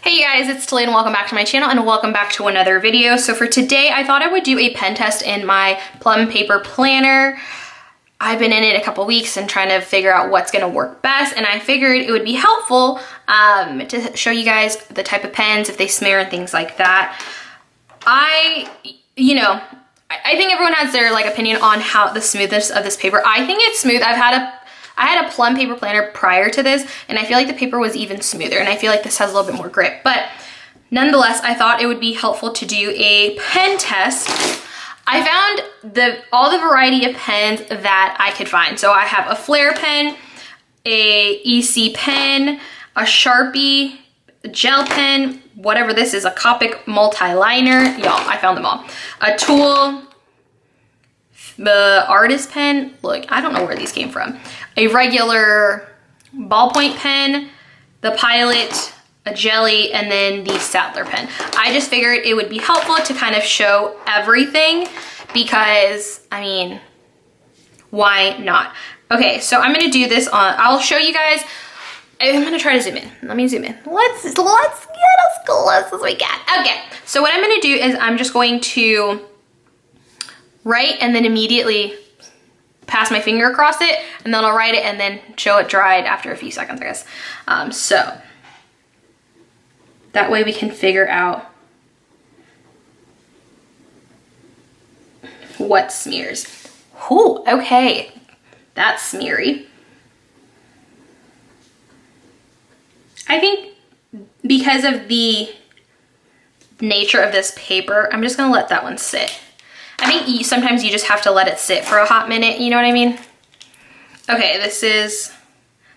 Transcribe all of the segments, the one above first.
Hey guys, it's Thalia and welcome back to my channel and welcome back to another video. So for today, I thought I would do a pen test in my Plum paper planner. I've been in it a couple weeks and trying to figure out what's gonna work best, and I figured it would be helpful to show you guys the type of pens, if they smear and things like that. I think everyone has their opinion on how the smoothness of this paper. I think it's smooth. I had a Plum paper planner prior to this, and I feel like the paper was even smoother, and I feel like this has a little bit more grip. But nonetheless, I thought it would be helpful to do a pen test. I found all the variety of pens that I could find. So I have a Flair pen, a EC pen, a Sharpie, a gel pen, whatever this is, a Copic Multiliner. Y'all, I found them all. A Tool, the artist pen. Look, I don't know where these came from. A regular ballpoint pen, the Pilot, a jelly, and then the Saddler pen. I just figured it would be helpful to kind of show everything because, I mean, why not? Okay, so I'm gonna do this on, I'll show you guys, I'm gonna try to zoom in. Let me zoom in. Let's get as close as we can. Okay, so what I'm gonna do is I'm just going to write and then immediately pass my finger across it, and then I'll write it and then show it dried after a few seconds, I guess. So that way we can figure out what smears. Ooh, okay, that's smeary. I think because of the nature of this paper, I'm just gonna let that one sit. I think sometimes you just have to let it sit for a hot minute, you know what I mean? Okay, this is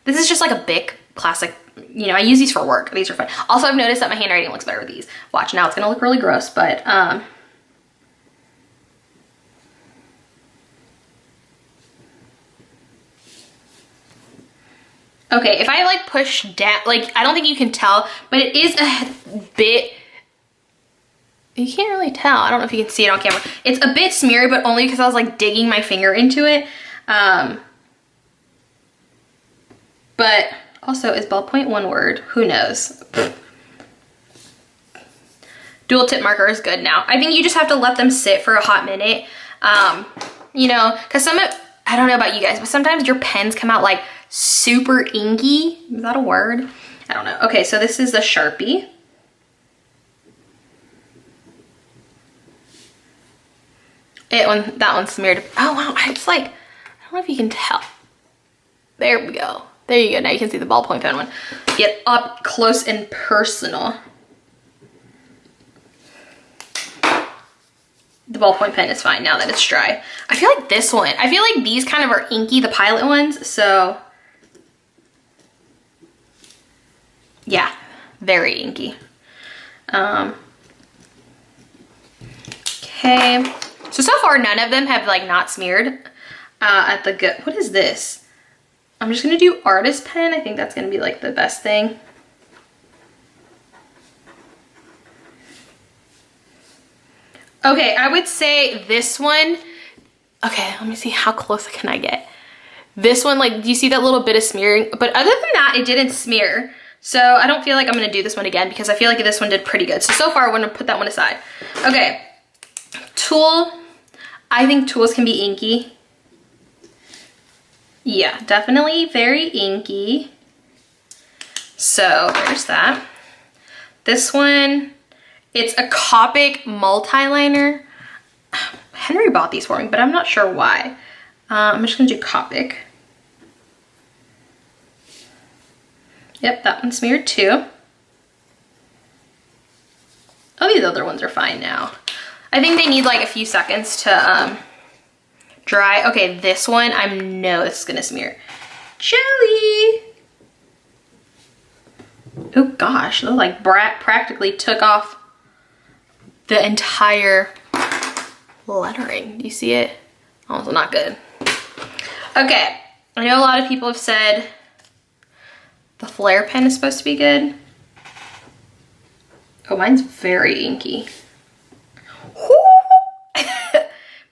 just like a Bic classic, I use these for work. These are fun. Also, I've noticed that my handwriting looks better with these. Watch, now it's gonna look really gross, but okay, if I push down, I don't think you can tell, but it is a bit, you can't really tell. I don't know if you can see it on camera. It's a bit smeary, but only because I was digging my finger into it. But also, is ballpoint one word? Who knows? Dual tip marker is good now. I think you just have to let them sit for a hot minute. Because I don't know about you guys, but sometimes your pens come out super inky. Is that a word? I don't know. Okay, so this is a Sharpie. That one smeared. Oh wow, I don't know if you can tell. There we go. There you go. Now you can see the ballpoint pen one. Get up close and personal. The ballpoint pen is fine now that it's dry. I feel like this one, I feel like these kind of are inky, the Pilot ones, so yeah, very inky. Okay. So far, none of them have not smeared at the good. What is this? I'm just gonna do artist pen. I think that's gonna be the best thing. Okay, I would say this one. Okay, let me see, how close can I get? This one, do you see that little bit of smearing? But other than that, it didn't smear. So I don't feel like I'm gonna do this one again because I feel like this one did pretty good. So far, I'm gonna put that one aside. Okay. Tool, I think tools can be inky. Yeah, definitely very inky. So there's that. This one, it's a Copic Multiliner. Henry bought these for me, but I'm not sure why. I'm just gonna do Copic. Yep, that one smeared too. Oh, these other ones are fine now. I think they need a few seconds to dry. Okay, this one, I know this is gonna smear. Jelly! Oh gosh, that practically took off the entire lettering. Do you see it? Also not good. Okay, I know a lot of people have said the Flair pen is supposed to be good. Oh, mine's very inky.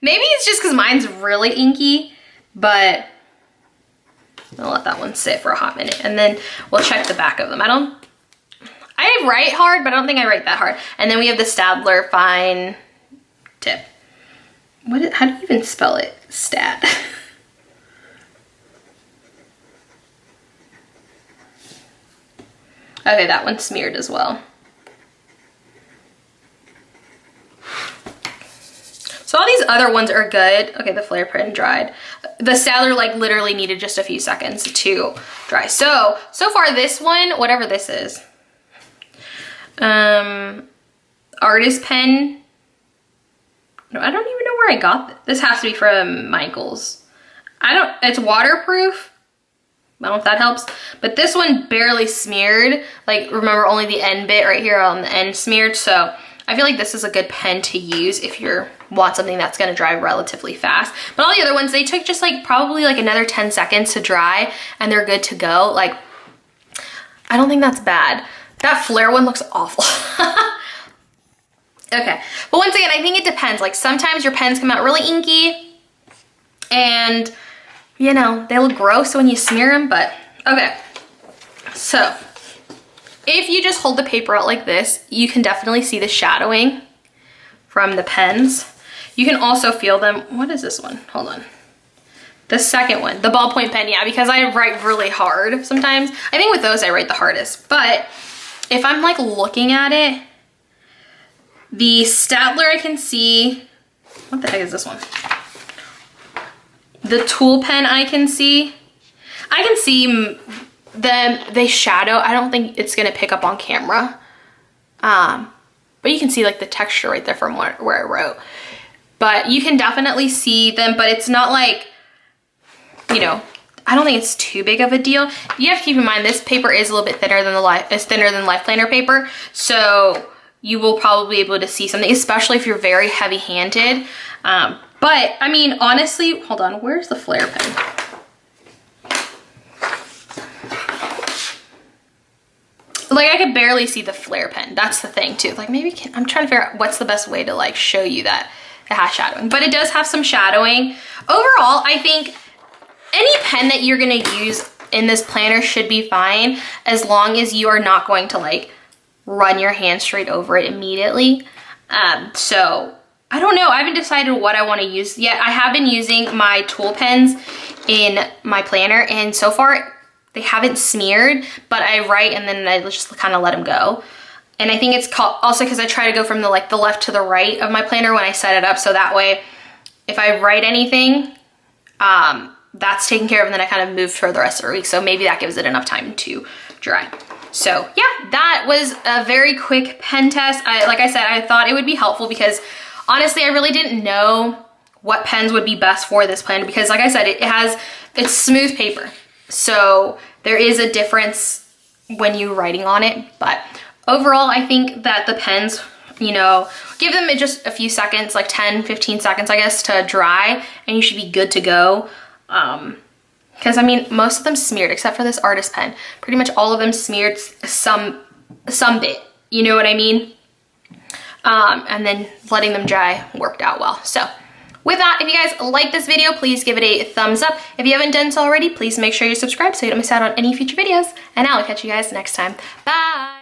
Maybe it's just because mine's really inky, but I'll let that one sit for a hot minute and then we'll check the back of them. I I write hard, but I don't think I write that hard. And then we have the Staedtler fine tip. How do you even spell it? Stat. Okay, that one's smeared as well. So all these other ones are good. Okay, the flare pen dried. The Staedtler like literally needed just a few seconds to dry. So far this one, whatever this is, artist pen. No, I don't even know where I got this. This has to be from Michael's. It's waterproof. I don't know if that helps, but this one barely smeared. Like, remember, only the end bit right here on the end smeared. So I feel like this is a good pen to use if you want something that's gonna dry relatively fast. But all the other ones, they took just like probably like another 10 seconds to dry and they're good to go. Like, I don't think that's bad. That flare one looks awful. Okay, but once again, I think it depends. Like, sometimes your pens come out really inky and, you know, they look gross when you smear them, but okay. So if you just hold the paper out like this, you can definitely see the shadowing from the pens. You can also feel them. What is this one? Hold on. The second one, the ballpoint pen, yeah, because I write really hard sometimes. I think with those I write the hardest, but if I'm like looking at it, the Staedtler I can see, what the heck is this one? The tool pen I can see them, they shadow. I don't think it's gonna pick up on camera. But you can see like the texture right there from where I wrote. But you can definitely see them, but it's not like, you know, I don't think it's too big of a deal. You have to keep in mind this paper is a little bit thinner than Life Planner paper. So you will probably be able to see something, especially if you're very heavy-handed. But I mean, honestly, hold on, where's the flare pen? Like, I could barely see the flare pen. That's the thing too. Like, maybe I'm trying to figure out what's the best way to like show you that it has shadowing, but it does have some shadowing. Overall, I think any pen that you're gonna use in this planner should be fine as long as you are not going to like run your hand straight over it immediately. So I don't know, I haven't decided what I want to use yet. I have been using my tool pens in my planner and so far they haven't smeared, but I write and then I just kind of let them go. And I think it's also because I try to go from the left to the right of my planner when I set it up, so that way if I write anything, that's taken care of and then I kind of move for the rest of the week. So maybe that gives it enough time to dry. So yeah, that was a very quick pen test. Like I said, I thought it would be helpful because honestly, I really didn't know what pens would be best for this planner because like I said, it's smooth paper. So there is a difference when you're writing on it, but overall, I think that the pens, you know, give them just a few seconds, like 10, 15 seconds, I guess, to dry, and you should be good to go. Because I mean, most of them smeared, except for this artist pen. Pretty much all of them smeared some bit, you know what I mean? And then letting them dry worked out well. So with that, if you guys like this video, please give it a thumbs up. If you haven't done so already, please make sure you're subscribed so you don't miss out on any future videos. And I'll catch you guys next time. Bye!